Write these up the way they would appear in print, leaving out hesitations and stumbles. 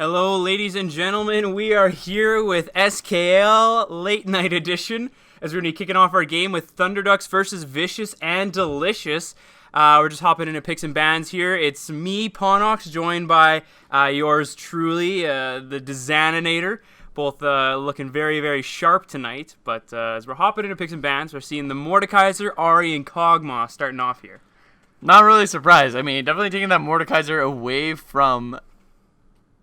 Hello, ladies and gentlemen. We are here with SKL Late Night Edition as we're going to be kicking off our game with Thunderducks versus Vicious and Delicious. We're just hopping into picks and bans here. It's me, Ponox, joined by yours truly, the Dizaninator. Both looking very, very sharp tonight. But as we're hopping into picks and bans, we're seeing the Mordekaiser, Ari, and Kog'Maw starting off here. Not really surprised. I mean, definitely taking that Mordekaiser away from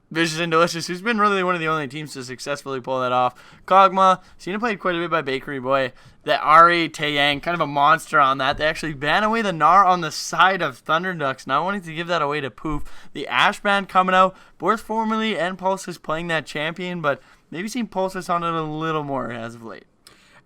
Vicious and Delicious, who's been really one of the only teams to successfully pull that off. Kog'Maw, seen him played quite a bit by Bakery Boy. The Ari, Taeyang, kind of a monster on that. They actually ban away the Gnar on the side of Thunderducks, not wanting to give that away to Poof. The Ash ban coming out, both formerly and Pulsus playing that champion, but maybe seen Pulsus on it a little more as of late.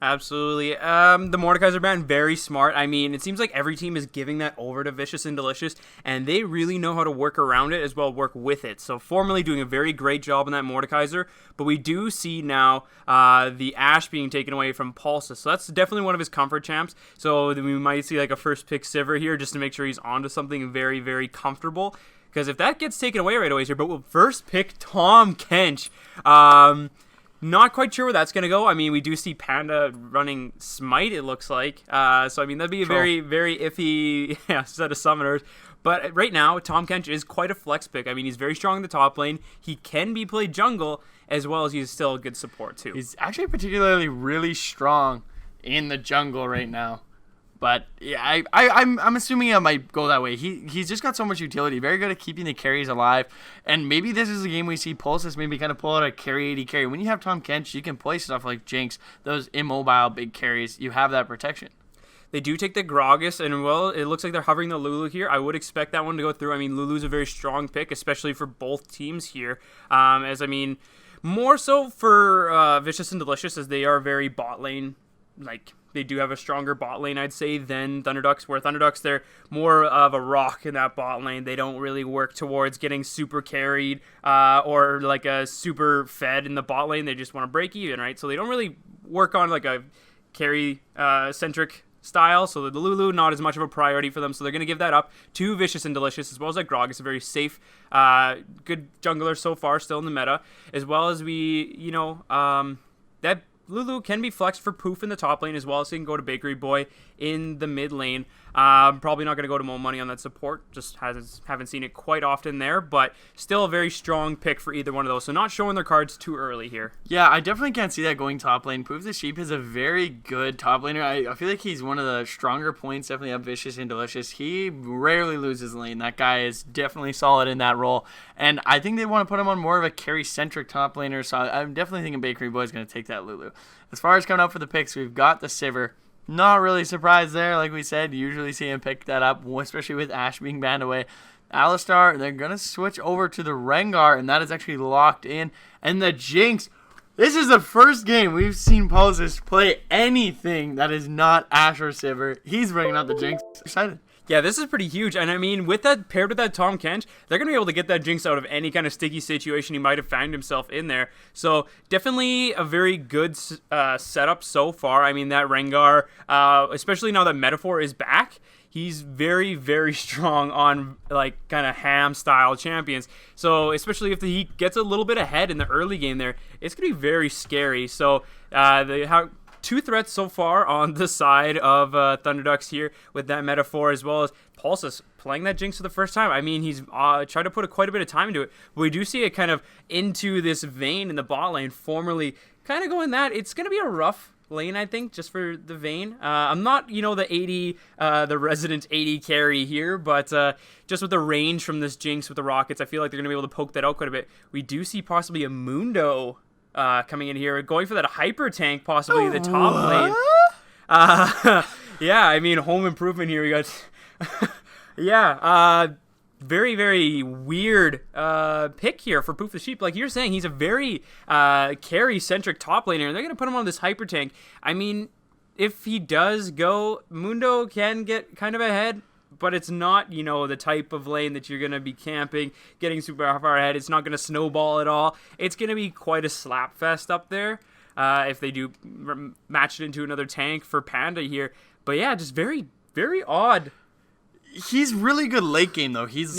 Absolutely. The Mordekaiser ban, very smart. I mean, it seems like every team is giving that over to Vicious and Delicious, and they really know how to work around it as well, work with it. So formerly doing a very great job on that Mordekaiser, but we do see now the Ashe being taken away from Pulsus. So that's definitely one of his comfort champs. So we might see like a first pick Sivir here just to make sure he's onto something very, very comfortable. Because if that gets taken away right away here, but we'll first pick Tahm Kench. Not quite sure where that's going to go. I mean, we do see Panda running Smite, it looks like. So, I mean, that'd be a very, very iffy set of summoners. But right now, Tahm Kench is quite a flex pick. I mean, he's very strong in the top lane. He can be played jungle, as well as he's still a good support, too. He's actually particularly really strong in the jungle right now. But yeah, I'm assuming it might go that way. He's just got so much utility. Very good at keeping the carries alive. And maybe this is a game we see Pulsus maybe kind of pull out a carry 80 carry. When you have Tahm Kench, you can play stuff like Jinx, those immobile big carries. You have that protection. They do take the Gragas, and well, it looks like they're hovering the Lulu here. I would expect that one to go through. I mean, Lulu's a very strong pick, especially for both teams here. More so for Vicious and Delicious, as they are very bot lane, like, they do have a stronger bot lane, I'd say, than Thunderducks, where Thunderducks, they're more of a rock in that bot lane. They don't really work towards getting super carried or like a super fed in the bot lane. They just want to break even, right? So they don't really work on like a carry-centric style. So the Lulu, not as much of a priority for them. So they're going to give that up to Vicious and Delicious, as well as like Grog. It's a very safe, good jungler so far, still in the meta. As well as that Lulu can be flexed for Poof in the top lane, as well as he can go to Bakery Boy in the mid lane. Probably not going to go to Mo Money on that support. Just haven't seen it quite often there, but still a very strong pick for either one of those. So not showing their cards too early here. Yeah, I definitely can't see that going top lane. Poof the Sheep is a very good top laner. I feel like he's one of the stronger points, definitely of Vicious and Delicious. He rarely loses lane. That guy is definitely solid in that role. And I think they want to put him on more of a carry-centric top laner, so I'm definitely thinking Bakery Boy is going to take that Lulu. As far as coming up for the picks, we've got the Sivir. Not really surprised there, like we said. Usually see him pick that up, especially with Ashe being banned away. Alistar, they're going to switch over to the Rengar, and that is actually locked in. And the Jinx, this is the first game we've seen Pulsus play anything that is not Ashe or Sivir. He's bringing out the Jinx. Excited. Yeah, this is pretty huge, and I mean, with that paired with that Tahm Kench, they're going to be able to get that Jinx out of any kind of sticky situation he might have found himself in there. So definitely a very good setup so far. I mean, that Rengar, especially now that Metaphor is back, he's very, very strong on like kind of ham-style champions. So especially if he gets a little bit ahead in the early game there, it's going to be very scary. So two threats so far on the side of Thunderducks here with that Metaphor, as well as Pulsus playing that Jinx for the first time. I mean, he's tried to put quite a bit of time into it, but we do see it kind of into this Vayne in the bot lane, formerly kind of going that. It's going to be a rough lane, I think, just for the Vayne. I'm not, the resident 80 carry here, but just with the range from this Jinx with the rockets, I feel like they're going to be able to poke that out quite a bit. We do see possibly a Mundo coming in here, going for that hyper tank, possibly the top lane. Yeah, I mean, home improvement here. We got, very, very weird pick here for Poof the Sheep. Like you're saying, he's a very carry-centric top laner, and they're going to put him on this hyper tank. I mean, if he does go, Mundo can get kind of ahead, but it's not, the type of lane that you're going to be camping, getting super far ahead. It's not going to snowball at all. It's going to be quite a slap fest up there if they do match it into another tank for Panda here. But yeah, just very, very odd He's really good late game though. He's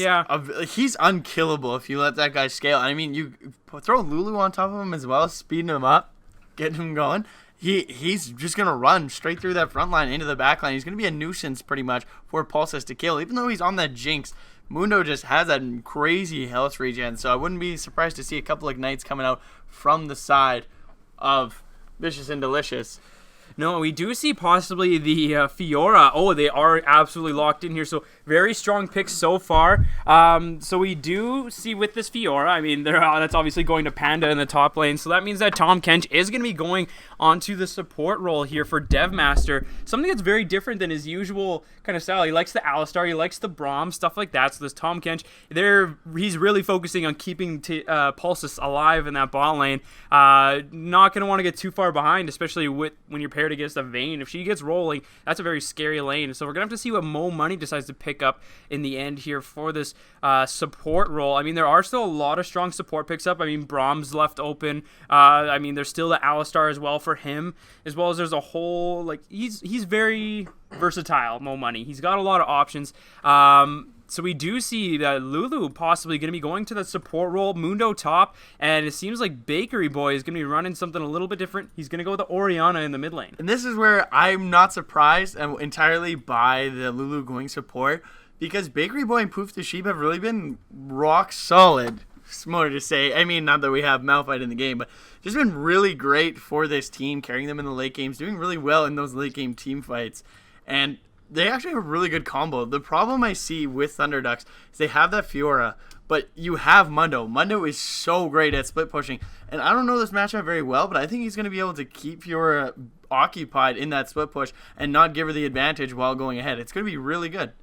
unkillable if you let that guy scale. I mean, you throw Lulu on top of him as well, speeding him up, getting him going. He's just gonna run straight through that front line into the back line. He's gonna be a nuisance pretty much for Pulses to kill. Even though he's on that Jinx, Mundo just has that crazy health regen. So I wouldn't be surprised to see a couple Ignites coming out from the side of Vicious and Delicious. No, we do see possibly the Fiora. Oh, they are absolutely locked in here. So very strong picks so far. So we do see with this Fiora, I mean, that's obviously going to Panda in the top lane. So that means that Tahm Kench is going to be going onto the support role here for Devmaster. Something that's very different than his usual kind of style. He likes the Alistar, he likes the Braum, stuff like that. So this Tahm Kench, he's really focusing on keeping Pulses alive in that bot lane. Not going to want to get too far behind, especially when you're paired against a Vayne. If she gets rolling, that's a very scary lane. So we're going to have to see what Mo Money decides to pick up in the end here for this support role. I mean, there are still a lot of strong support picks up. I mean, Braum's left open. I mean, there's still the Alistar as well for him, as well as there's a whole, like, he's very versatile, Mo Money. He's got a lot of options. So we do see that Lulu possibly going to be going to the support role, Mundo top, and it seems like Bakery Boy is going to be running something a little bit different. He's going to go with the Orianna in the mid lane. And this is where I'm not surprised entirely by the Lulu going support, because Bakery Boy and Poof the Sheep have really been rock solid. Similar to say, I mean, not that we have Malphite in the game, but just been really great for this team, carrying them in the late games, doing really well in those late game team fights. And they actually have a really good combo. The problem I see with Thunderducks is they have that Fiora, but you have Mundo. Mundo is so great at split pushing. And I don't know this matchup very well, but I think he's going to be able to keep Fiora occupied in that split push and not give her the advantage while going ahead. It's going to be really good.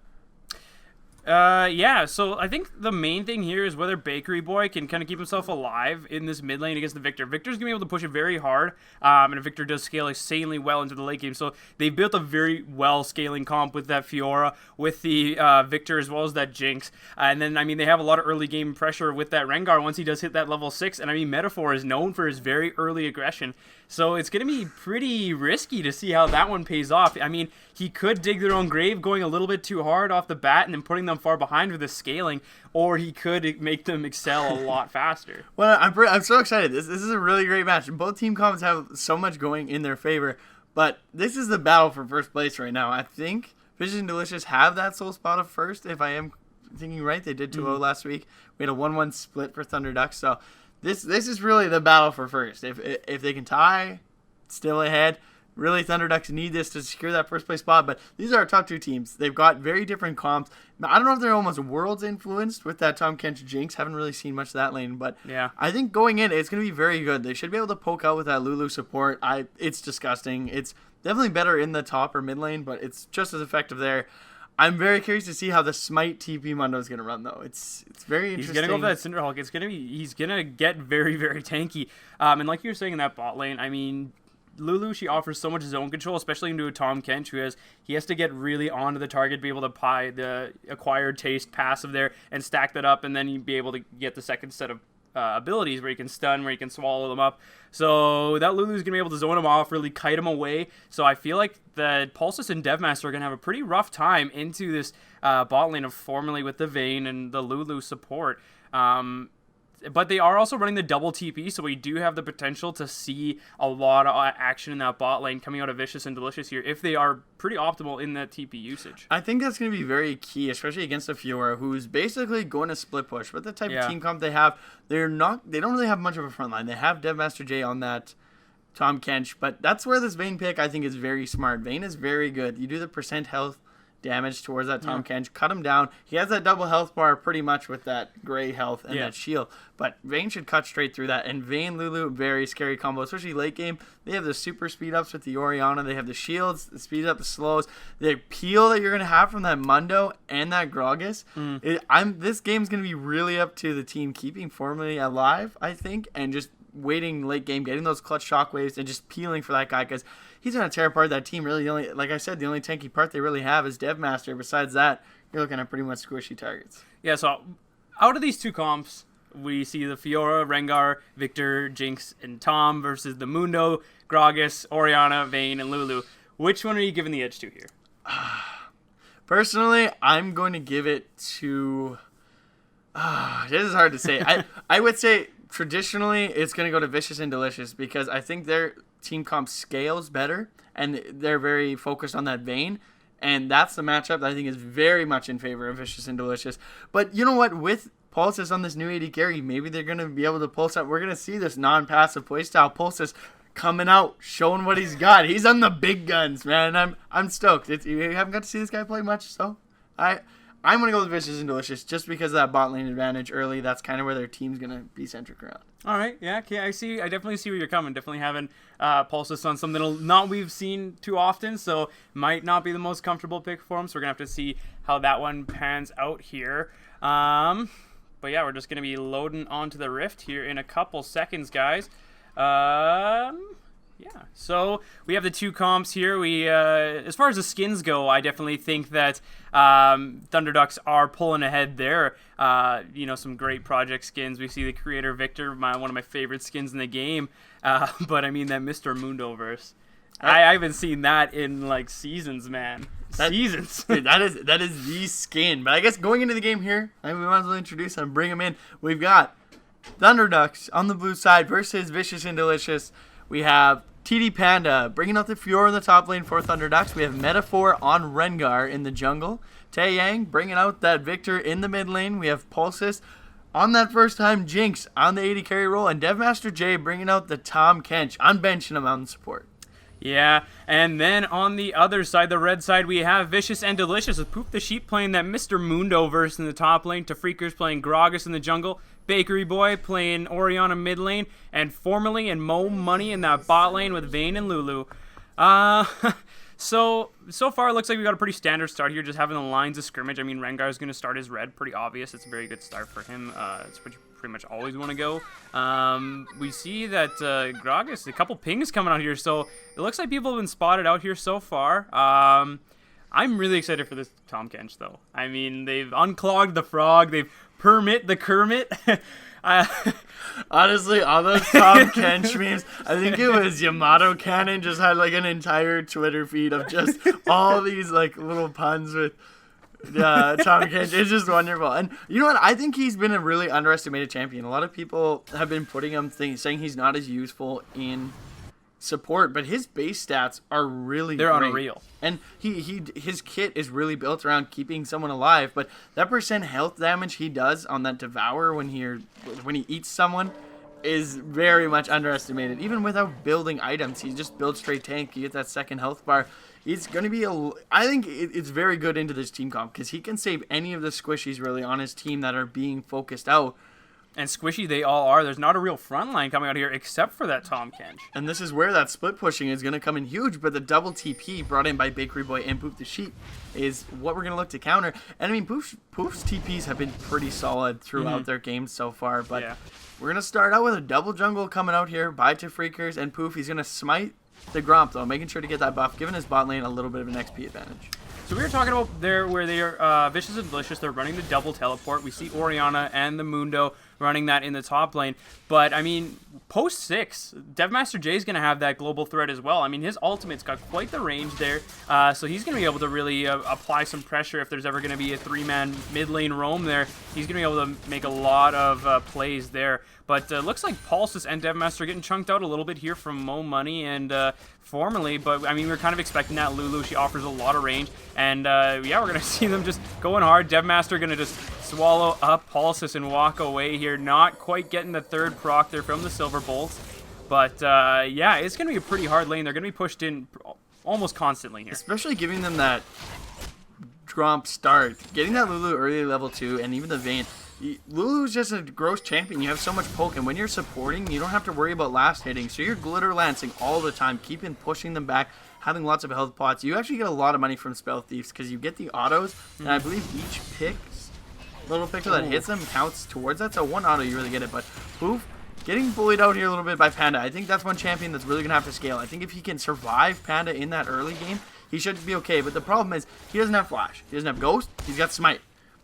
Yeah, so I think the main thing here is whether Bakery Boy can kind of keep himself alive in this mid lane against the Victor. Victor's going to be able to push it very hard, and Victor does scale insanely well into the late game. So they built a very well scaling comp with that Fiora, with the Victor, as well as that Jinx. And then, I mean, they have a lot of early game pressure with that Rengar once he does hit that level 6. And I mean, Metaphor is known for his very early aggression. So it's going to be pretty risky to see how that one pays off. I mean, he could dig their own grave going a little bit too hard off the bat and then putting them far behind with the scaling, or he could make them excel a lot faster. Well, I'm so excited. This is a really great match. Both team comps have so much going in their favor, but this is the battle for first place right now. I think Vicious and Delicious have that sole spot of first, if I am thinking right. They did 2-0 last week. We had a 1-1 split for Thunderducks, so this is really the battle for first. If they can tie, still ahead. Really, Thunderducks need this to secure that first place spot, but these are our top two teams. They've got very different comps. I don't know if they're almost Worlds influenced with that Tahm Kench Jinx. Haven't really seen much of that lane, but yeah, I think going in, it's going to be very good. They should be able to poke out with that Lulu support. It's disgusting. It's definitely better in the top or mid lane, but it's just as effective there. I'm very curious to see how the Smite TP Mundo is going to run, though. It's very interesting. He's going to go for that Cinderhawk. He's going to get very, very tanky. And like you were saying in that bot lane, I mean, Lulu, she offers so much zone control, especially into a Tahm Kench, he has to get really onto the target, be able to apply the acquired taste passive there and stack that up, and then you'd be able to get the second set of abilities where you can stun, where you can swallow them up. So that Lulu's going to be able to zone him off, really kite him away. So I feel like the Pulses and Devmaster are going to have a pretty rough time into this bot lane of formerly with the Vayne and the Lulu support. But they are also running the double TP, so we do have the potential to see a lot of action in that bot lane coming out of Vicious and Delicious here if they are pretty optimal in that TP usage. I think that's going to be very key, especially against a Fiora who's basically going to split push. But the type of team comp they have, they don't really have much of a front line. They have Devmaster J on that Tahm Kench, but that's where this Vayne pick I think is very smart. Vayne is very good. You do the percent health damage towards that Tahm Kench, cut him down. He has that double health bar pretty much with that gray health and that shield, but Vayne should cut straight through that. And Vayne Lulu, very scary combo, especially late game. They have the super speed ups with the Orianna, they have the shields, the speed up, the slows, the peel that you're going to have from that Mundo and that Gragas. This game's going to be really up to the team keeping Formerly alive, I think, and just waiting late game, getting those clutch shockwaves and just peeling for that guy, because he's going to tear apart that team. Really, like I said, the only tanky part they really have is Devmaster. Besides that, you're looking at pretty much squishy targets. Yeah, so out of these two comps, we see the Fiora, Rengar, Victor, Jinx, and Tom versus the Mundo, Gragas, Orianna, Vayne, and Lulu. Which one are you giving the edge to here? Personally, I'm going to give it to... this is hard to say. I would say traditionally it's going to go to Vicious and Delicious because I think their team comp scales better and they're very focused on that vein. And that's the matchup that I think is very much in favor of Vicious and Delicious. But you know what? With Pulsus on this new AD carry, maybe they're going to be able to pulse out. We're going to see this non-passive playstyle. Pulsus coming out, showing what he's got. He's on the big guns, man. I'm stoked. You haven't got to see this guy play much, so I'm going to go with Vicious and Delicious just because of that bot lane advantage early. That's kind of where their team's going to be centric around. All right, yeah, okay, I definitely see where you're coming. Definitely having Pulsus on something not we've seen too often, so might not be the most comfortable pick for him. So we're gonna have to see how that one pans out here. But yeah, we're just gonna be loading onto the Rift here in a couple seconds, guys. Yeah, so we have the two comps here. We, as far as the skins go, I definitely think that Thunderducks are pulling ahead there. Some great project skins. We see the Creator Victor, one of my favorite skins in the game. But I mean that Mr. Mundoverse. I haven't seen that in like seasons, man. Seasons. Dude, that is the skin. But I guess going into the game here, we might as well introduce them, bring them in. We've got Thunderducks on the blue side versus Vicious and Delicious. We have TD Panda bringing out the Fiora in the top lane for Thunderducks. We have Metaphor on Rengar in the jungle. Taeyang bringing out that Victor in the mid lane. We have Pulsus on that first time Jinx on the AD carry role. And Devmaster J bringing out the Tom Kench on bench and mountain support. Yeah, and then on the other side, the red side, we have Vicious and Delicious with Poop the Sheep playing that Mr. Mundoverse in the top lane, Tafreakers playing Gragas in the jungle, Bakery Boy playing Orianna mid lane, and Formerly and Mo Money in that bot lane with Vayne and Lulu. So far it looks like we got a pretty standard start here, just having the lines of scrimmage. I mean, Rengar is going to start as red, pretty obvious. It's a very good start for him. It's what you pretty much always want to go. We see that Gragas, a couple pings coming out here, so it looks like people have been spotted out here so far. I'm really excited for this Tom Kench, though. I mean, they've unclogged the frog, they've permit the Kermit. Honestly, all those Tom Kench memes, I think it was Yamato Cannon just had like an entire Twitter feed of just all these like little puns with Tom Kench. It's just wonderful. And you know what? I think he's been a really underestimated champion. A lot of people have been putting him saying he's not as useful in support, but his base stats are really they're great. Unreal. And his kit is really built around keeping someone alive, but that % health damage he does on that Devour when he eats someone is very much underestimated. Even without building items, he just builds straight tank. You get that second health bar. He's going to be I think it's very good into this team comp because he can save any of the squishies really on his team that are being focused out. And squishy they all are. There's not a real front line coming out here except for that Tom Kench. And this is where that split pushing is going to come in huge, but the double TP brought in by Bakery Boy and Poop the Sheep is what we're going to look to counter. And I mean, Poof's TPs have been pretty solid throughout their games so far, but we're going to start out with a double jungle coming out here by Tafreakers and Poof. He's going to smite the Gromp, though, making sure to get that buff, giving his bot lane a little bit of an XP advantage. So we were talking about there where they are Vicious and Delicious. They're running the double teleport. We see Orianna and the Mundo running that in the top lane. But, I mean, post 6, Devmaster J is going to have that global threat as well. I mean, his ultimate's got quite the range there. So he's going to be able to really apply some pressure if there's ever going to be a 3-man mid lane roam there. He's going to be able to make a lot of plays there. But looks like Pulsus and Devmaster are getting chunked out a little bit here from Mo Money and Formerly. But, I mean, we're kind of expecting that. Lulu, she offers a lot of range. And, yeah, we're going to see them just going hard. Devmaster going to just swallow up Pulsus and walk away here. Not quite getting the third proc there from the Silver Bolts. But, yeah, it's going to be a pretty hard lane. They're going to be pushed in almost constantly here. Especially giving them that Gromp start. Getting that Lulu early level 2 and even the Vayne. Lulu's just a gross champion. You have so much poke, and when you're supporting, you don't have to worry about last hitting. So you're glitter lancing all the time, keeping pushing them back, having lots of health pots. You actually get a lot of money from Spell Thieves because you get the autos, and I believe each little pixel that hits them counts towards that. So one auto, you really get it. But Poof, getting bullied out here a little bit by Panda. I think that's one champion that's really going to have to scale. I think if he can survive Panda in that early game, he should be okay. But the problem is he doesn't have Flash. He doesn't have Ghost. He's got Smite.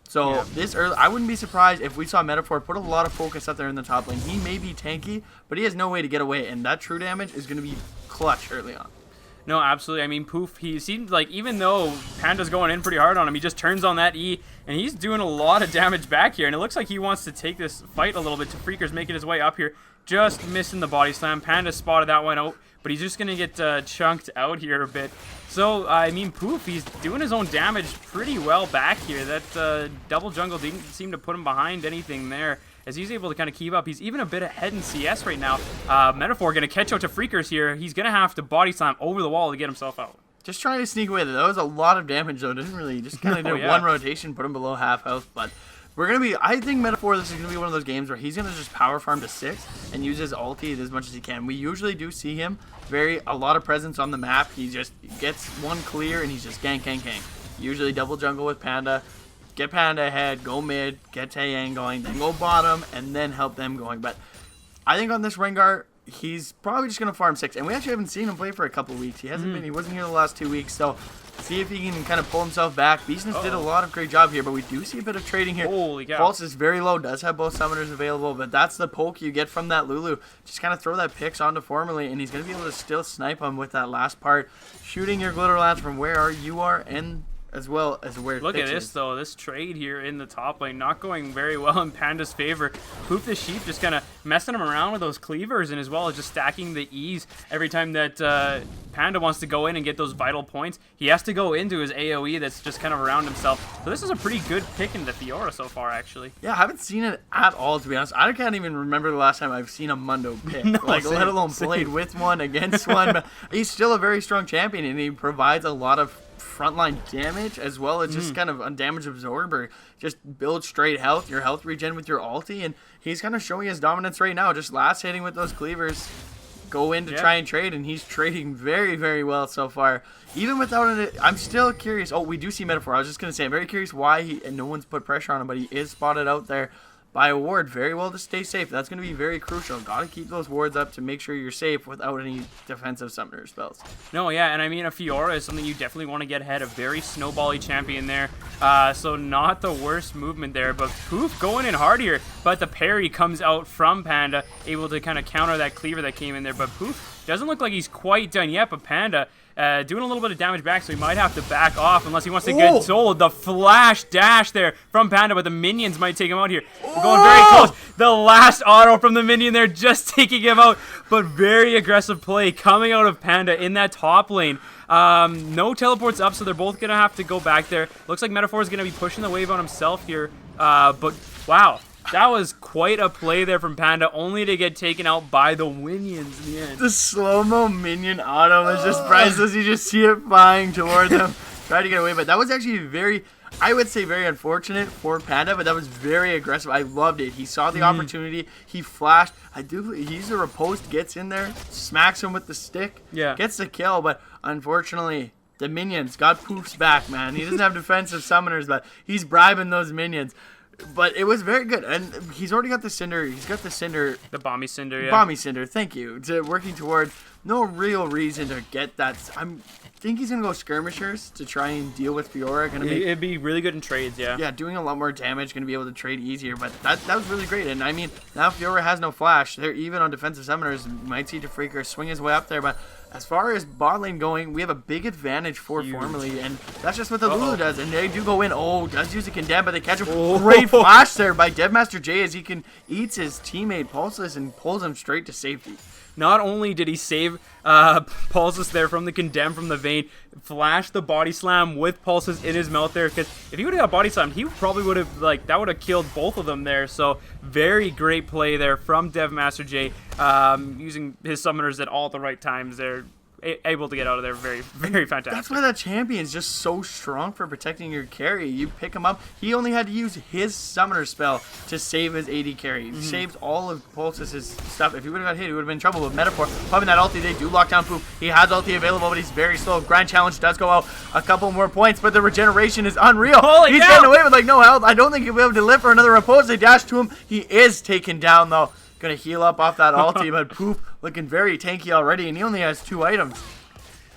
So this early, I wouldn't be surprised if we saw Metaphor put a lot of focus up there in the top lane. He may be tanky, but he has no way to get away, and that true damage is going to be clutch early on. No, absolutely. I mean, Poof, he seems like even though Panda's going in pretty hard on him, he just turns on that E, and he's doing a lot of damage back here. And it looks like he wants to take this fight a little bit. Freaker's making his way up here, just missing the body slam. Panda spotted that one out, but he's just going to get chunked out here a bit. So, I mean, Poof, he's doing his own damage pretty well back here. That double jungle didn't seem to put him behind anything there, as he's able to kind of keep up. He's even a bit ahead in CS right now. Metaphor going to catch out to Freakers here. He's going to have to body slam over the wall to get himself out. Just trying to sneak away. That was a lot of damage, though. Didn't really, just kind of did one rotation, put him below half health. But we're going to be, I think Metaphor, this is going to be one of those games where he's going to just power farm to 6 and use his ulti as much as he can. We usually do see him a lot of presence on the map. He just gets one clear and he's just gank. Usually double jungle with Panda. Get Panda ahead, go mid, get Taeyang going, then go bottom, and then help them going. But I think on this Rengar, he's probably just going to farm 6. And we actually haven't seen him play for a couple weeks. He hasn't been, he wasn't here the last 2 weeks. So see if he can kind of pull himself back. Beastness did a lot of great job here, but we do see a bit of trading here. Holy cow. Pulse is very low, does have both summoners available, but that's the poke you get from that Lulu. Just kind of throw that Pix onto Formerly, and he's going to be able to still snipe him with that last part. Shooting your Glitter Lance from where you are, and as well as where Look at this, though. This trade here in the top lane not going very well in Panda's favor. Poof the Sheep just kind of messing him around with those cleavers, and as well as just stacking the E's every time that Panda wants to go in and get those vital points. He has to go into his AoE that's just kind of around himself. So this is a pretty good pick into Fiora so far, actually. Yeah, I haven't seen it at all, to be honest. I can't even remember the last time I've seen a Mundo pick. No, let alone played with one, against one. But he's still a very strong champion, and he provides a lot of frontline damage as well as just kind of a damage absorber. Just build straight health, your health regen with your ulti, and he's kind of showing his dominance right now. Just last hitting with those cleavers, go in to try and trade, and he's trading very, very well so far. Even without it, I'm still curious. Oh, we do see Metaphor. I was just going to say, I'm very curious why and no one's put pressure on him, but he is spotted out there by a ward. Very well to stay safe. That's going to be very crucial. Got to keep those wards up to make sure you're safe without any defensive summoner spells. No, yeah, and I mean, a Fiora is something you definitely want to get ahead. A very snowbally champion there. So not the worst movement there, but Poof going in hard here. But the parry comes out from Panda, able to kind of counter that cleaver that came in there. But Poof doesn't look like he's quite done yet, but Panda doing a little bit of damage back, so he might have to back off unless he wants to get soloed. The flash dash there from Panda, but the minions might take him out here. We're going very close. The last auto from the minion there, just taking him out, but very aggressive play coming out of Panda in that top lane. No teleports up, so they're both going to have to go back there. Looks like Metaphor is going to be pushing the wave on himself here, but wow. That was quite a play there from Panda, only to get taken out by the minions in the end. The slow-mo minion auto is just priceless. You just see it flying toward them, trying to get away. But that was actually I would say very unfortunate for Panda, but that was very aggressive. I loved it. He saw the opportunity. He flashed. He's a riposte, gets in there, smacks him with the stick, gets the kill. But unfortunately, the minions got Poof's back, man. He doesn't have defensive summoners, but he's bribing those minions. But it was very good, and he's already got the Cinder. He's got the Cinder. The Bomby Cinder, yeah. Bomby Cinder, thank you. Working toward no real reason to get that. I think he's going to go Skirmishers to try and deal with Fiora. It'd be really good in trades, yeah. Yeah, doing a lot more damage, going to be able to trade easier. But that was really great. And I mean, now Fiora has no flash. They're even on defensive summoners. Might see Freaker swing his way up there, but as far as bot lane going, we have a big advantage for Formerly, and that's just what the Lulu does. And they do go in. Oh, does use a condemn, but they catch a great flash there by Devmaster J as he eats his teammate Pulseless and pulls him straight to safety. Not only did he save Pulses there from the condemn from the Vayne, flashed the body slam with Pulses in his mouth there, because if he would have got body slammed, he probably would have, that would have killed both of them there. So very great play there from Devmaster J, using his summoners at all the right times there. Able to get out of there. Very, very fantastic. That's why that champion is just so strong for protecting your carry. You pick him up. He only had to use his summoner spell to save his AD carry. He saved all of Pulse's stuff. If he would have got hit, he would have been in trouble. With Metaphor, popping that ulti, they do lock down Poof. He has ulti available, but he's very slow. Grand Challenge does go out. A couple more points, but the regeneration is unreal. He's getting away with no health. I don't think he'll be able to live for another repose. They dash to him. He is taken down, though. Gonna heal up off that ulti, but Poof looking very tanky already, and he only has 2 items.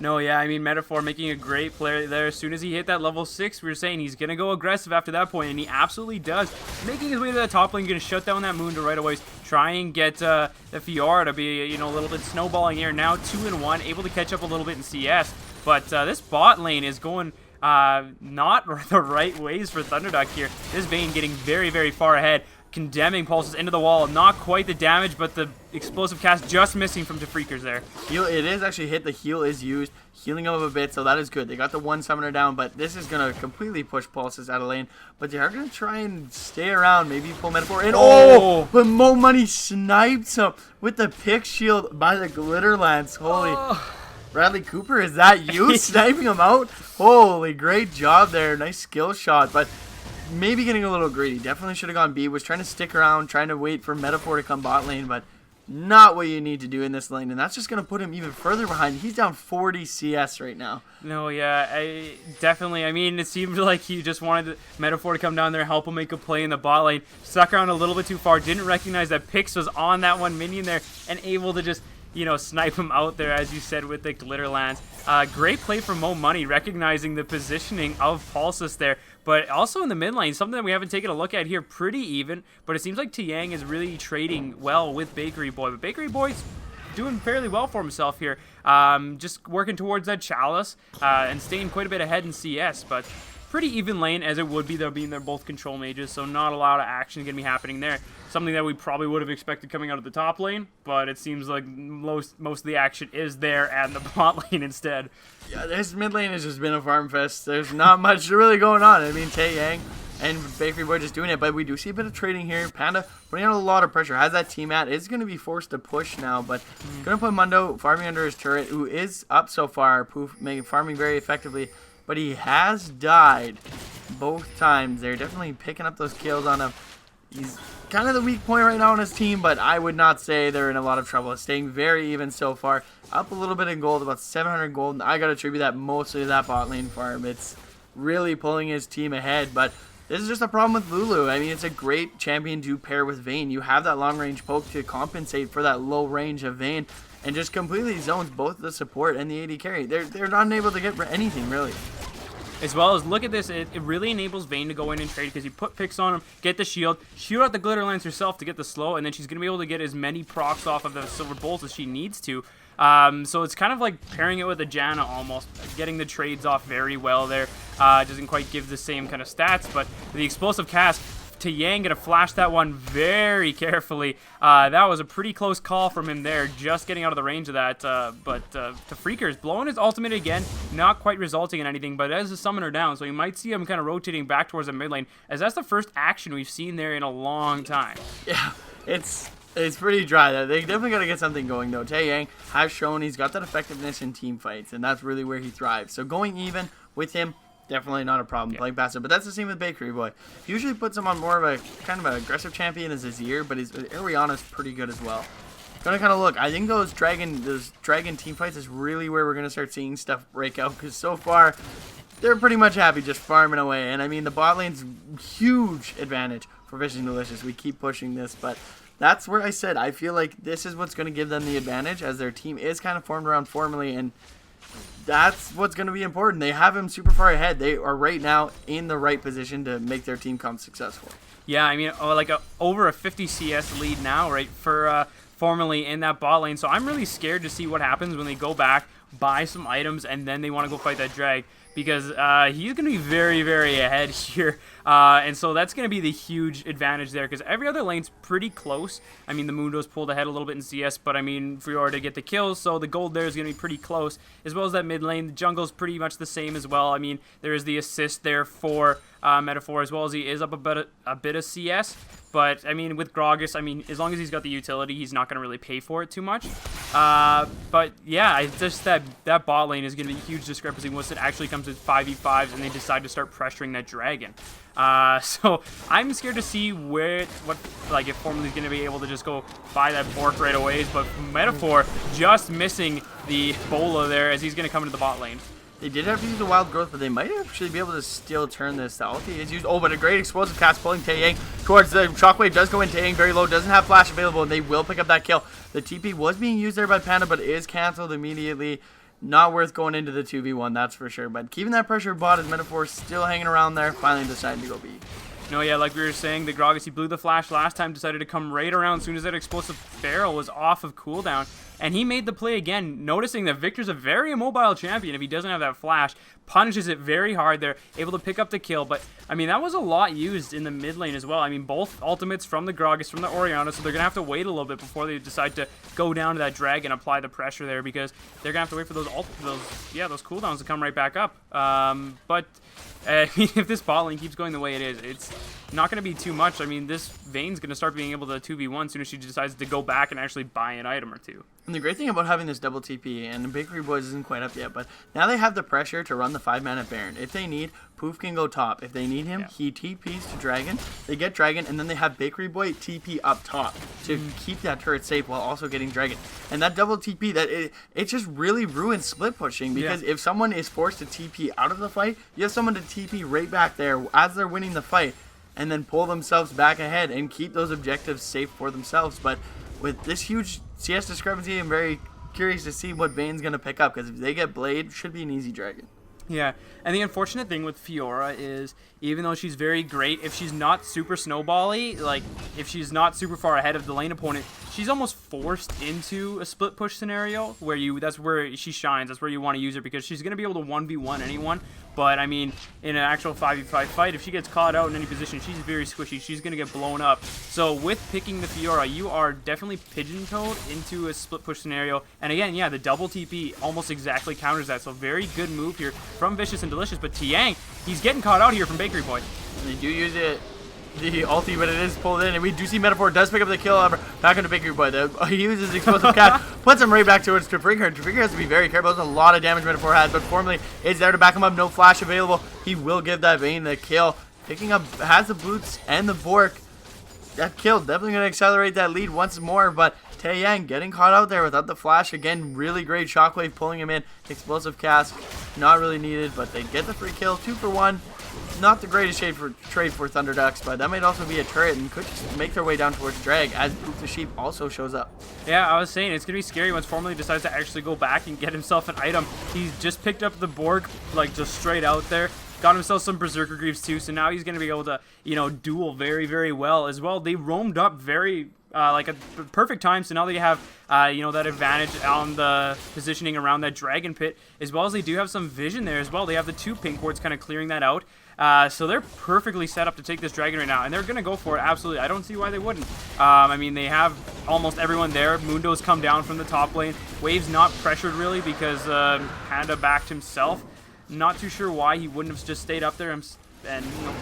No, yeah, I mean, Metaphor making a great play there. As soon as he hit that level 6, we were saying he's going to go aggressive after that point, and he absolutely does. Making his way to that top lane, going to shut down that Mundo right away, try and get the Fiora to be, a little bit snowballing here. Now 2-1, able to catch up a little bit in CS, but this bot lane is going not the right ways for Thunderduck here. This Vayne getting very, very far ahead. Condemning pulses into the wall. Not quite the damage, but the explosive cast just missing from Defreakers there. Heal, it is actually hit. The heal is used. Healing up a bit, so that is good. They got the one summoner down, but this is going to completely push pulses out of lane. But they are going to try and stay around. Maybe pull Metaphor in. Oh! But Mo Money snipes him with the pick shield by the Glitter Lance. Holy... Bradley Cooper, is that you sniping him out? Holy, great job there. Nice skill shot, but maybe getting a little greedy. Definitely should have gone B. Was trying to stick around, trying to wait for Metaphor to come bot lane, but not what you need to do in this lane, and that's just going to put him even further behind. He's down 40 CS right now. No, yeah, definitely. I mean, it seemed like he just wanted Metaphor to come down there, help him make a play in the bot lane. Stuck around a little bit too far, didn't recognize that Pix was on that one minion there, and able to just... snipe him out there, as you said, with the Glitter Lance. Great play from Mo Money, recognizing the positioning of Pulsus there. But also in the mid lane, something that we haven't taken a look at here, pretty even. But it seems like Tiang is really trading well with Bakery Boy. But Bakery Boy's doing fairly well for himself here. Just working towards that Chalice and staying quite a bit ahead in CS. But pretty even lane, as it would be, though, being they're both control mages. So not a lot of action going to be happening there. Something that we probably would have expected coming out of the top lane, but it seems like most of the action is there and the bot lane instead. Yeah, this mid lane has just been a farm fest. There's not much really going on. I mean, Tae Yang and Bakery Boy just doing it, but we do see a bit of trading here. Panda putting out a lot of pressure. Has that team at is going to be forced to push now, but going to put Mundo farming under his turret, who is up so far, farming very effectively, but he has died both times. They're definitely picking up those kills on him. He's kind of the weak point right now on his team, but I would not say they're in a lot of trouble. It's staying very even so far. Up a little bit in gold, about 700 gold, and I got to attribute that mostly to that bot lane farm. It's really pulling his team ahead, but this is just a problem with Lulu. I mean, it's a great champion to pair with Vayne. You have that long-range poke to compensate for that low range of Vayne, and just completely zones both the support and the AD carry. They're not unable to get anything, really. As well as, look at this, it really enables Vayne to go in and trade because you put picks on him, get the shield, shoot out the Glitter Lance herself to get the slow, and then she's going to be able to get as many procs off of the Silver Bolts as she needs to. So it's kind of like pairing it with a Janna almost, getting the trades off very well there. Doesn't quite give the same kind of stats, but the explosive cast, to Yang gonna flash that one very carefully. That was a pretty close call from him there, just getting out of the range of that. But to Freakers, blowing his ultimate again, not quite resulting in anything, but as a summoner down, so you might see him kind of rotating back towards the mid lane, as that's the first action we've seen there in a long time. Yeah, it's pretty dry. They definitely got to get something going, though. Tae Yang has shown he's got that effectiveness in team fights, and that's really where he thrives. So going even with him, definitely not a problem playing passive. But that's the same with Bakery Boy. He usually puts him on more of a kind of an aggressive champion as Azir, but his Ariana's pretty good as well. Gonna kind of look. I think those dragon team fights is really where we're gonna start seeing stuff break out, because so far they're pretty much happy just farming away. And I mean, the bot lane's huge advantage for Fishing Delicious. We keep pushing this, but that's where I said I feel like this is what's going to give them the advantage, as their team is kind of formed around Formerly, and that's what's going to be important. They have him super far ahead. They are right now in the right position to make their team come successful. Yeah, I mean, over a 50 CS lead now, right, for Formerly in that bot lane. So I'm really scared to see what happens when they go back, buy some items, and then they want to go fight that drag, because he's going to be very, very ahead here. And so that's going to be the huge advantage there, because every other lane's pretty close. I mean, the Mundo's pulled ahead a little bit in CS, but I mean, Fiora to get the kills, so the gold there is going to be pretty close, as well as that mid lane. The jungle's pretty much the same as well. I mean, there is the assist there for Metaphor, as well as he is up a bit of CS. But, I mean, with Gragas, I mean, as long as he's got the utility, he's not going to really pay for it too much. But, yeah, it's just that bot lane is going to be a huge discrepancy once it actually comes to 5v5s and they decide to start pressuring that dragon. So I'm scared to see if Formerly's going to be able to just go buy that Bork right away. But Metaphor just missing the Bola there, as he's going to come into the bot lane. They did have to use the wild growth, but they might actually be able to still turn this. The ulti is used. Oh, but a great explosive cast pulling Tae Yang towards the shockwave. Does go in. Tae Yang very low. Doesn't have flash available, and they will pick up that kill. The TP was being used there by Panda, but is canceled immediately. not worth going into the 2v1, that's for sure. But keeping that pressure bot as Metaphor still hanging around there, finally deciding to go B. No, yeah, like we were saying, the Gragas, he blew the flash last time, decided to come right around as soon as that explosive barrel was off of cooldown. And he made the play again, noticing that Victor's a very immobile champion if he doesn't have that flash. Punishes it very hard there, able to pick up the kill. But, I mean, that was a lot used in the mid lane as well. I mean, both ultimates from the Gragas, from the Orianna, so they're going to have to wait a little bit before they decide to go down to that drag and apply the pressure there, because they're going to have to wait for those cooldowns to come right back up. If this bot lane keeps going the way it is, it's not going to be too much. I mean, this Vayne's going to start being able to 2v1 as soon as she decides to go back and actually buy an item or two. And the great thing about having this double TP, and the Bakery Boys isn't quite up yet, but now they have the pressure to run the 5-mana Baron. If they need, Poof can go top. If they need him, he TPs to Dragon. They get Dragon, and then they have Bakery Boy TP up top to keep that turret safe while also getting Dragon. And that double TP, it just really ruins split pushing, because if someone is forced to TP out of the fight, you have someone to TP right back there as they're winning the fight, and then pull themselves back ahead and keep those objectives safe for themselves. But with this huge CS discrepancy, I'm very curious to see what Vayne's going to pick up, because if they get Blade, it should be an easy Dragon. Yeah, and the unfortunate thing with Fiora is, even though she's very great, if she's not super snowbally, like, if she's not super far ahead of the lane opponent, she's almost forced into a split push scenario where that's where she shines, that's where you want to use her, because she's going to be able to 1v1 anyone. But, I mean, in an actual 5v5 fight, if she gets caught out in any position, she's very squishy. She's going to get blown up. So, with picking the Fiora, you are definitely pigeon-toed into a split push scenario. And again, yeah, the double TP almost exactly counters that. So, very good move here from Vicious and Delicious. But Tiang, he's getting caught out here from Bakery Boy. They do use it, the ulti, but it is pulled in, and we do see Metaphor does pick up the kill. Back into Bakery Boy. He uses explosive cat, puts him right back towards Trafigura. Trafigura has to be very careful. There's a lot of damage Metaphor has, but Formally is there to back him up. No flash available. He will give that Vayne the kill. Picking up, has the boots and the Bork. That kill definitely going to accelerate that lead once more, but Taeyang getting caught out there without the flash. Again, really great shockwave pulling him in. Explosive cast, not really needed, but they get the free kill. 2 for 1. Not the greatest trade for Thunder Ducks, but that might also be a turret and could just make their way down towards Drag as Poof the Sheep also shows up. Yeah, I was saying, it's going to be scary once Formally decides to actually go back and get himself an item. He's just picked up the Borg, like, just straight out there. Got himself some Berserker Greaves too, so now he's going to be able to, duel very, very well as well. They roamed up very, like a perfect time, so now they have, that advantage on the positioning around that Dragon Pit, as well as they do have some vision there as well. They have the 2 pink wards kind of clearing that out. So they're perfectly set up to take this dragon right now, and they're going to go for it, absolutely. I don't see why they wouldn't. I mean, they have almost everyone there. Mundo's come down from the top lane. Wave's not pressured, really, because Panda backed himself. Not too sure why he wouldn't have just stayed up there and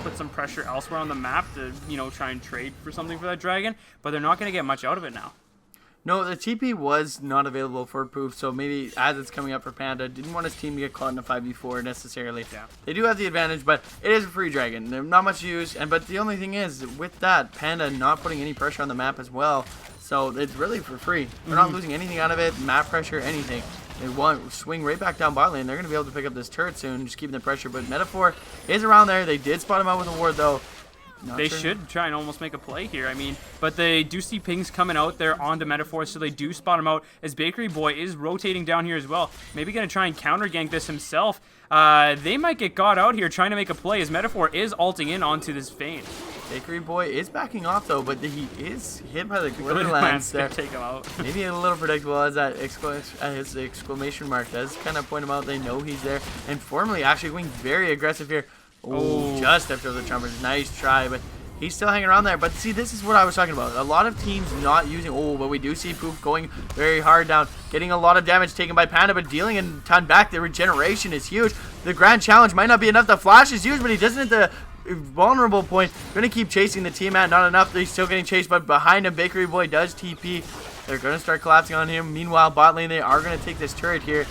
put some pressure elsewhere on the map to, try and trade for something for that dragon, but they're not going to get much out of it now. No, the TP was not available for Poof, so maybe as it's coming up for Panda, didn't want his team to get caught in a 5v4 necessarily. Yeah. They do have the advantage, but it is a free dragon. They're not much use, but the only thing is, with that, Panda not putting any pressure on the map as well, so it's really for free. They're not losing anything out of it, map pressure, anything. They want to swing right back down bot lane. They're going to be able to pick up this turret soon, just keeping the pressure, but Metaphor is around there. They did spot him out with a ward, though. They should try and almost make a play here. I mean, but they do see pings coming out there onto Metaphor, so they do spot him out as Bakery Boy is rotating down here as well. Maybe going to try and counter gank this himself. They might get got out here trying to make a play as Metaphor is ulting in onto this Vayne. Bakery Boy is backing off though, but he is hit by the glitter lance there. Take him out. Maybe a little predictable as that his exclamation mark does kind of point him out. They know he's there, and Formally actually going very aggressive here. Oh, just after the trumpers. Nice try, but he's still hanging around there. But see, this is what I was talking about. A lot of teams not using... but we do see Poof going very hard down. Getting a lot of damage taken by Panda, but dealing a ton back. The regeneration is huge. The grand challenge might not be enough. The flash is huge, but he doesn't hit the vulnerable point. Going to keep chasing the team at. Not enough. He's still getting chased, but behind him, Bakery Boy does TP. They're going to start collapsing on him. Meanwhile, bot lane, they are going to take this turret here.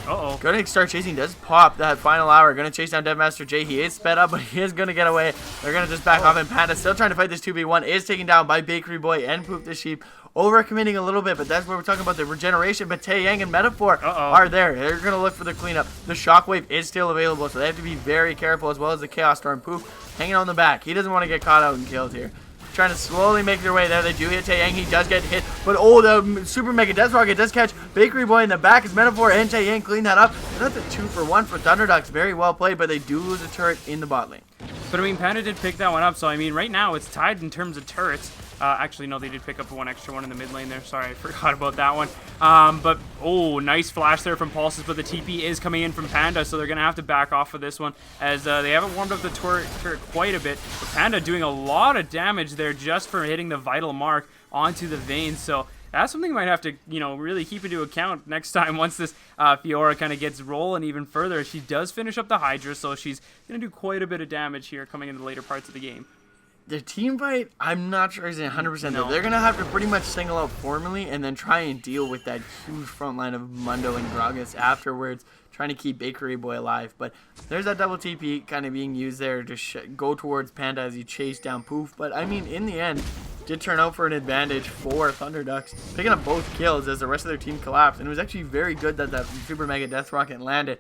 Going to start chasing. Does pop that final hour. Going to chase down Deadmaster J. He is sped up, but he is going to get away. They're going to just back off, and Panda still trying to fight this 2v1. Is taken down by Bakery Boy and Poof the Sheep. Overcommitting a little bit, but that's where we're talking about the regeneration. But Taeyang and Metaphor are there. They're going to look for the cleanup. The Shockwave is still available, so they have to be very careful, as well as the Chaos Storm. Poof hanging on the back. He doesn't want to get caught out and killed here. trying to slowly make their way there. They do hit Taeyang. He does get hit, but oh, the Super Mega Death Rocket does catch Bakery Boy in the back. As Metaphor and Taeyang clean that up. And that's a 2-for-1 for Thunderducks. Very well played, but they do lose a turret in the bot lane. But I mean, Panda did pick that one up, so I mean, right now it's tied in terms of turrets. Actually, no, they did pick up one extra one in the mid lane there. Sorry, I forgot about that one. But, oh, nice flash there from Pulses, but the TP is coming in from Panda, so they're going to have to back off of this one, as they haven't warmed up the turret quite a bit. But Panda doing a lot of damage there just for hitting the vital mark onto the veins, so that's something you might have to, really keep into account next time once this Fiora kind of gets rolling even further. She does finish up the Hydra, so she's going to do quite a bit of damage here coming in the later parts of the game. Their team fight, I'm not sure is 100% there. They're going to have to pretty much single out formally and then try and deal with that huge front line of Mundo and Gragas afterwards, trying to keep Bakery Boy alive. But there's that double TP kind of being used there to go towards Panda as he chased down Poof. But, I mean, in the end, did turn out for an advantage for Thunderducks, picking up both kills as the rest of their team collapsed. And it was actually very good that that Super Mega Death Rocket landed.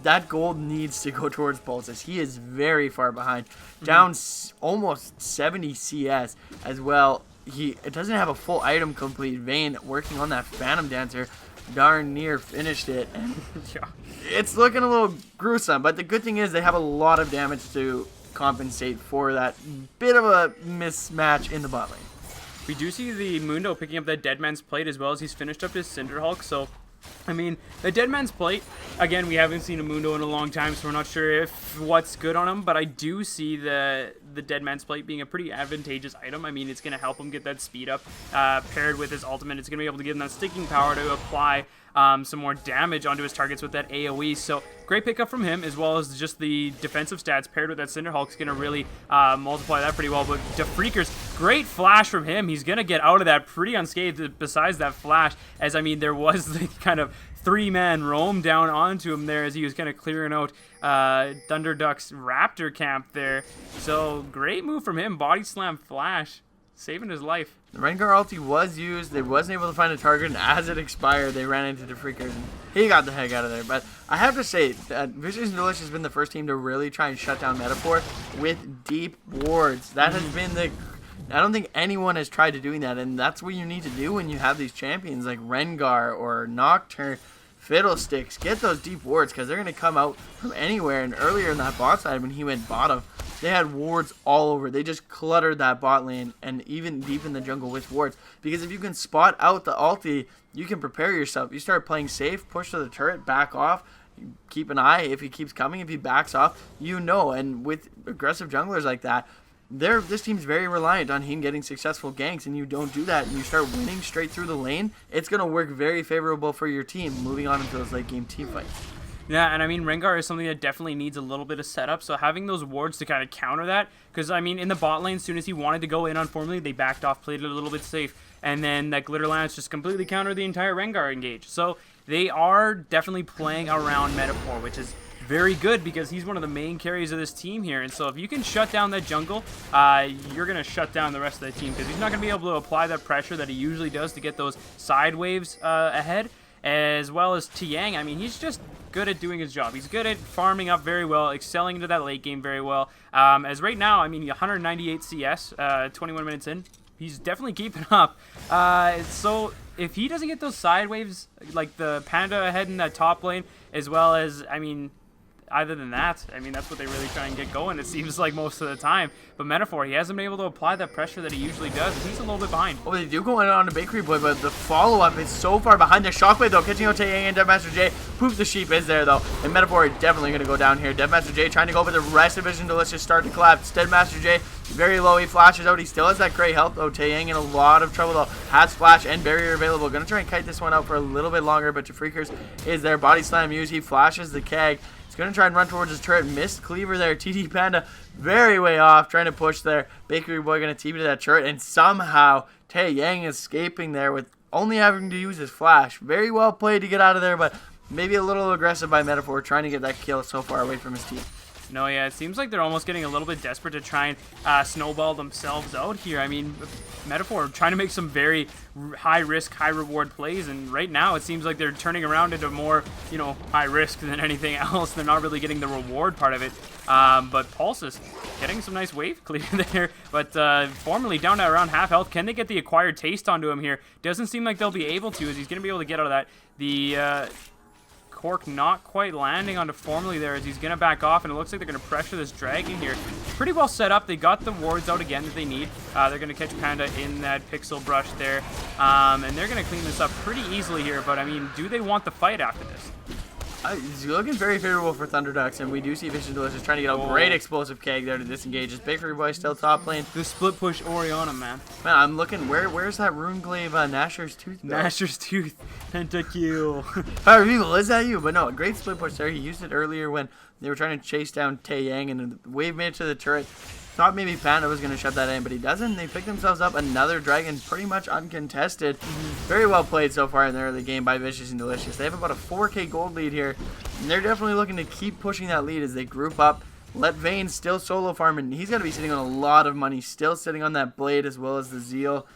That gold needs to go towards Pulses. He is very far behind, down almost 70 CS as well. It doesn't have a full item complete. Vayne working on that Phantom Dancer, darn near finished it. And Yeah. it's looking a little gruesome, but the good thing is they have a lot of damage to compensate for that bit of a mismatch in the bot lane. We do see the Mundo picking up that Dead Man's Plate as well as he's finished up his Cinder Hulk, so I mean, the Dead Man's Plate, again, we haven't seen a Mundo in a long time, so we're not sure if what's good on him, but I do see the Dead Man's Plate being a pretty advantageous item. I mean, it's going to help him get that speed up. Paired with his ultimate, it's going to be able to give him that sticking power to apply some more damage onto his targets with that AoE. So great pickup from him, as well as just the defensive stats paired with that Cinder Hulk is going to really multiply that pretty well. But DeFreakers, great flash from him. He's going to get out of that pretty unscathed besides that flash, as I mean, there was the kind of three-man roam down onto him there as he was kind of clearing out Thunderduck's Raptor camp there. So great move from him. Body slam flash, saving his life. The Rengar ulti was used. They wasn't able to find a target, and as it expired, they ran into the Freakers, and he got the heck out of there. But I have to say that Vicious and Delicious has been the first team to really try and shut down Metaphor with deep wards. That has been the... I don't think anyone has tried to doing that, and that's what you need to do when you have these champions like Rengar or Nocturne, Fiddlesticks. Get those deep wards, because they're going to come out from anywhere. And earlier in that bot side, when he went bottom, they had wards all over. They just cluttered that bot lane and even deep in the jungle with wards. Because if you can spot out the ulti, you can prepare yourself. You start playing safe, push to the turret, back off, keep an eye. If he keeps coming, if he backs off, you know. And with aggressive junglers like that, this team's very reliant on him getting successful ganks, and you don't do that and you start winning straight through the lane, it's going to work very favorable for your team moving on into those late game team fights. Yeah, and I mean, Rengar is something that definitely needs a little bit of setup, so having those wards to kind of counter that, because I mean, in the bot lane, as soon as he wanted to go in on formally, they backed off, played it a little bit safe, and then that Glitter Lance just completely countered the entire Rengar engage. So they are definitely playing around Metaphor, which is very good because he's one of the main carries of this team here. And so if you can shut down that jungle, you're going to shut down the rest of the team, because he's not going to be able to apply that pressure that he usually does to get those side waves ahead, as well as Taeyang. I mean, he's just good at doing his job. He's good at farming up very well, excelling into that late game very well. As right now, I mean, 198 CS, 21 minutes in. He's definitely keeping up. So if he doesn't get those side waves, like the Panda ahead in that top lane, as well as, I mean, other than that, I mean, that's what they really try and get going, it seems like, most of the time. But Metaphor, he hasn't been able to apply that pressure that he usually does, and he's a little bit behind. Oh, they do go on to Bakery Boy, but the follow-up is so far behind. The Shockwave, though, catching out Taeyang and Deadmaster J. Poof the Sheep is there, though, and Metaphor is definitely going to go down here. Deadmaster J trying to go over the rest of Vision Delicious, start to collapse. Deadmaster J, very low, he flashes out. He still has that great health, though. Taeyang in a lot of trouble, though. Has Splash and Barrier available. Going to try and kite this one out for a little bit longer, but Freakers is there. Body Slam used. He flashes the keg. Going to try and run towards his turret. Missed Cleaver there. TD Panda very way off. Trying to push there. Bakery Boy going to TP to that turret. And somehow Taeyang escaping there with only having to use his flash. Very well played to get out of there, but maybe a little aggressive by Metaphor trying to get that kill so far away from his team. No, yeah, it seems like they're almost getting a little bit desperate to try and snowball themselves out here. I mean, Metaphor trying to make some very high-risk, high-reward plays, and right now it seems like they're turning around into more, high-risk than anything else. They're not really getting the reward part of it. But Pulse is getting some nice wave clear there, but formerly down to around half health. Can they get the acquired taste onto him here? Doesn't seem like they'll be able to, as he's going to be able to get out of that. The Cork not quite landing onto Formerly there as he's going to back off, and it looks like they're going to pressure this Dragon here. Pretty well set up. They got the wards out again that they need. They're going to catch Panda in that Pixel Brush there, and they're going to clean this up pretty easily here, but I mean, do they want the fight after this? It's looking very favorable for Thunderducks, and we do see Vicious Delicious trying to get a great explosive keg there to disengage. Is Bakery Boy still top lane? The split push Orianna, man. Man, I'm looking. Where's that Runeglaive Nasher's Tooth? Though? Nasher's Tooth. Pentakill. Fire People, is that you? But no, great split push there. He used it earlier when they were trying to chase down Taeyang, and the wave made it to the turret. Thought maybe Panda was going to shut that in, but he doesn't. They pick themselves up another Dragon pretty much uncontested. Very well played so far in the early game by Vicious and Delicious. They have about a 4k gold lead here, and they're definitely looking to keep pushing that lead as they group up. Let Vayne still solo farm, and he's going to be sitting on a lot of money, still sitting on that Blade as well as the Zeal.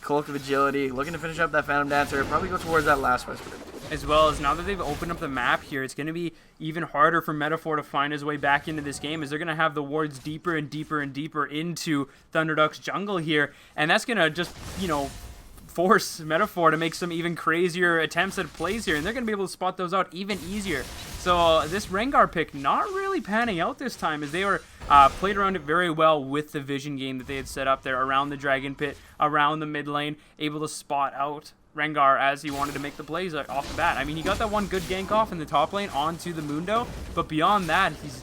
Collective Agility, looking to finish up that Phantom Dancer, probably go towards that last Whisper. As well as now that they've opened up the map here, it's going to be even harder for Metaphor to find his way back into this game, as they're going to have the wards deeper and deeper and deeper into Thunderduck's jungle here, and that's going to just, force Metaphor to make some even crazier attempts at plays here, and they're going to be able to spot those out even easier. So this Rengar pick not really panning out this time, as they were played around it very well with the vision game that they had set up there around the Dragon Pit, around the mid lane, able to spot out Rengar as he wanted to make the plays off the bat. I mean, he got that one good gank off in the top lane onto the Mundo, but beyond that, he's,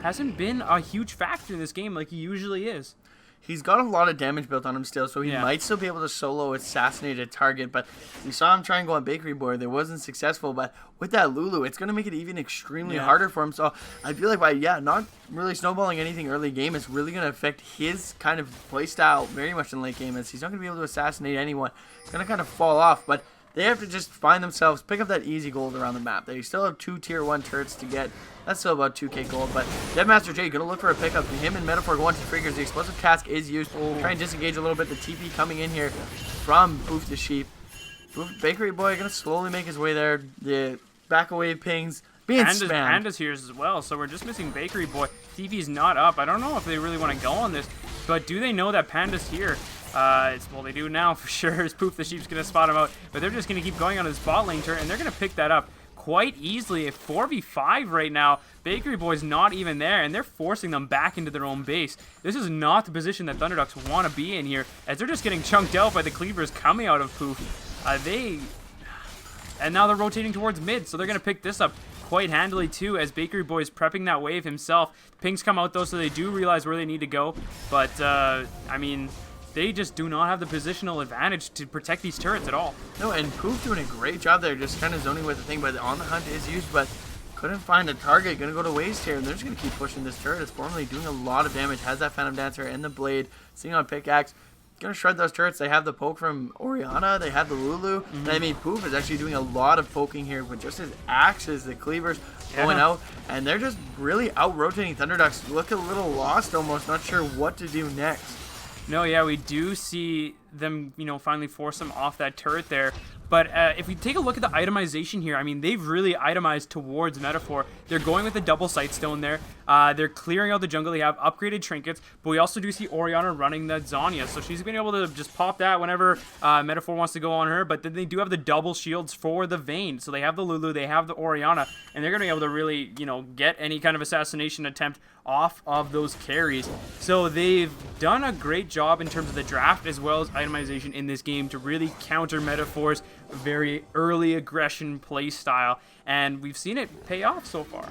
hasn't been a huge factor in this game like he usually is. He's got a lot of damage built on him still, so he might still be able to solo assassinate a target, but we saw him try and go on Bakery Boy. That wasn't successful, but with that Lulu, it's going to make it even extremely harder for him. So I feel like by, not really snowballing anything early game, it's really going to affect his kind of play style very much in late game, as he's not going to be able to assassinate anyone. It's going to kind of fall off, but they have to just find themselves, pick up that easy gold around the map. They still have 2 tier 1 turrets to get. That's still about 2k gold, but Deadmaster J going to look for a pickup. Him and Metaphor go on to triggers. The explosive cask is used. Try and disengage a little bit. The TP coming in here from Poof the Sheep. Bakery Boy going to slowly make his way there. The back away pings being spammed. Panda's here as well, so we're just missing Bakery Boy. TP's not up. I don't know if they really want to go on this, but do they know that Panda's here? Well, they do now for sure, as Poof the Sheep's going to spot him out, but they're just going to keep going on his bot lane turn, and they're going to pick that up quite easily. A 4v5 right now. Bakery Boy's not even there, and they're forcing them back into their own base. This is not the position that Thunderducks want to be in here, as they're just getting chunked out by the cleavers coming out of Poof. And now they're rotating towards mid, so they're going to pick this up quite handily too, as Bakery Boy's prepping that wave himself. Pings come out though, so they do realize where they need to go, but I mean, they just do not have the positional advantage to protect these turrets at all. No, and Poof doing a great job there, just kind of zoning with the thing, but on the hunt is used, but couldn't find a target. Going to go to waste here, and they're just going to keep pushing this turret. It's formerly doing a lot of damage, has that Phantom Dancer and the Blade, sitting on Pickaxe. Going to shred those turrets. They have the poke from Orianna, they have the Lulu, and I mean, Poof is actually doing a lot of poking here with just his axes, the cleavers going out, and they're just really out-rotating Thunderducks. Look a little lost almost, not sure what to do next. No, yeah, we do see them, finally force them off that turret there. But if we take a look at the itemization here, I mean, they've really itemized towards Metaphor. They're going with the double Sightstone there. They're clearing out the jungle. They have upgraded trinkets, but we also do see Orianna running the Zanya. So she's been able to just pop that whenever Metaphor wants to go on her. But then they do have the double shields for the Vayne. So they have the Lulu, they have the Orianna, and they're going to be able to really, get any kind of assassination attempt off of those carries. So they've done a great job in terms of the draft as well as itemization in this game to really counter Metaphor's very early aggression play style, and we've seen it pay off so far.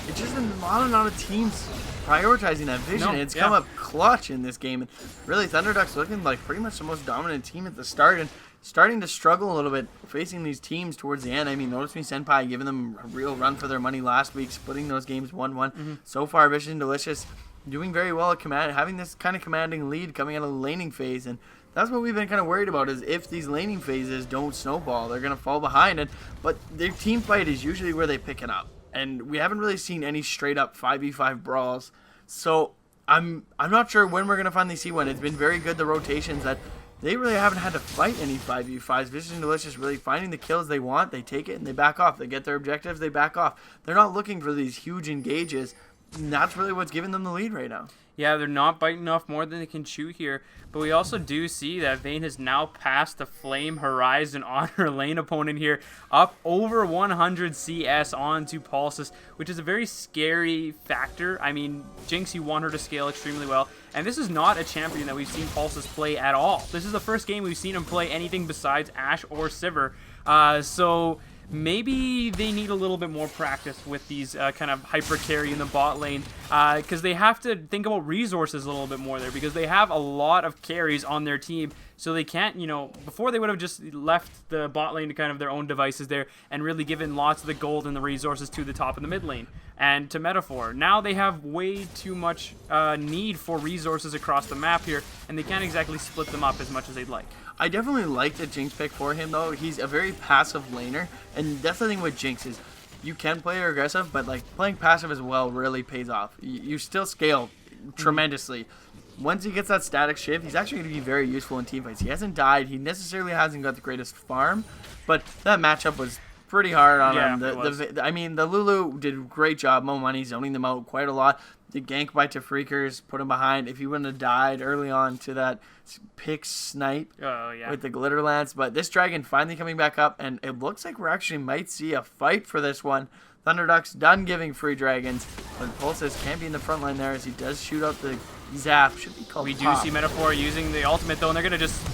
It's just not of teams prioritizing that vision. It's come up clutch in this game, and really Thunderducks looking like pretty much the most dominant team at the start, and starting to struggle a little bit facing these teams towards the end. I mean, Notice Me Senpai giving them a real run for their money last week, splitting those games 1-1. So far, Vicious and Delicious doing very well at command, having this kind of commanding lead coming out of the laning phase, and that's what we've been kind of worried about, is if these laning phases don't snowball, they're going to fall behind. But their team fight is usually where they pick it up. and we haven't really seen any straight up 5v5 brawls. So I'm not sure when we're gonna finally see one. It's been very good, the rotations, that they really haven't had to fight any 5v5s. Vicious and Delicious really finding the kills they want, they take it and they back off. They get their objectives, they back off. They're not looking for these huge engages, and that's really what's giving them the lead right now. Yeah, they're not biting off more than they can chew here. But we also do see that Vayne has now passed the Flame Horizon on her lane opponent here, up over 100 CS onto Pulsus, which is a very scary factor. I mean, Jinx, you want her to scale extremely well. And this is not a champion that we've seen Pulsus play at all. This is the first game we've seen him play anything besides Ashe or Sivir. So maybe they need a little bit more practice with these kind of hyper carry in the bot lane, because they have to think about resources a little bit more there, because they have a lot of carries on their team, so they can't, before they would have just left the bot lane to kind of their own devices there and really given lots of the gold and the resources to the top and the mid lane and to Metaphor. Now they have way too much need for resources across the map here, and they can't exactly split them up as much as they'd like. I definitely like the Jinx pick for him, though. He's a very passive laner, and that's the thing with Jinx is you can play her aggressive, but like playing passive as well really pays off. You still scale tremendously. Once he gets that static shift, he's actually going to be very useful in teamfights. He hasn't died. He necessarily hasn't got the greatest farm, but that matchup was pretty hard on him. I mean, the Lulu did a great job. Mo Money zoning them out quite a lot. The gank by Tafreakers put him behind. If he wouldn't have died early on to that pick snipe with the glitter lance, but this dragon finally coming back up, and it looks like we actually might see a fight for this one. Thunderduck's done giving free dragons, but Pulsus can be in the front line there as he does shoot out the zap. Should be called. We do see Metaphor using the ultimate though, and they're gonna just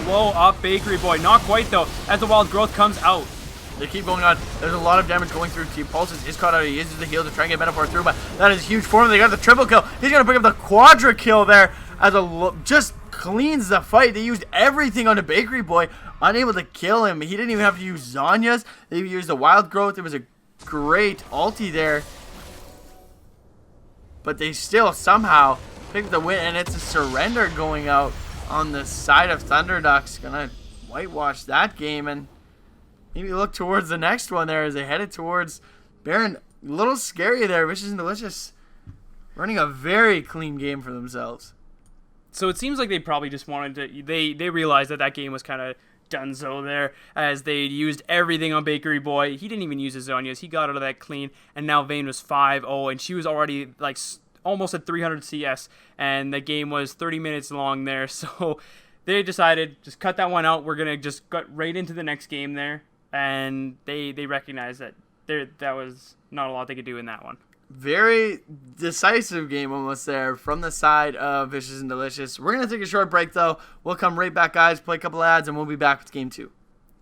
blow up Bakery Boy. Not quite though, as the wild growth comes out. They keep going on. There's a lot of damage going through. Team Pulsus is caught out. He uses the heal to try and get Metaphor through, but that is huge for him. They got the triple kill. He's going to pick up the quadra kill there as just cleans the fight. They used everything on the Bakery Boy, unable to kill him. He didn't even have to use Zhonya's. They used the wild growth. It was a great ulti there, but they still somehow picked the win, and it's a surrender going out on the side of Thunderducks. Gonna whitewash that game and maybe look towards the next one there as they headed towards Baron. A little scary there. Vicious and Delicious running a very clean game for themselves. So it seems like they probably just wanted to, they realized that game was kind of donezo there, as they used everything on Bakery Boy. He didn't even use his Zhonya's. He got out of that clean, and now Vayne was 5-0, and she was already like almost at 300 CS, and the game was 30 minutes long there. So they decided, just cut that one out. We're going to just get right into the next game there. And they recognized that that was not a lot they could do in that one. Very decisive game almost there from the side of Vicious and Delicious. We're going to take a short break, though. We'll come right back, guys, play a couple ads, and we'll be back with Game 2.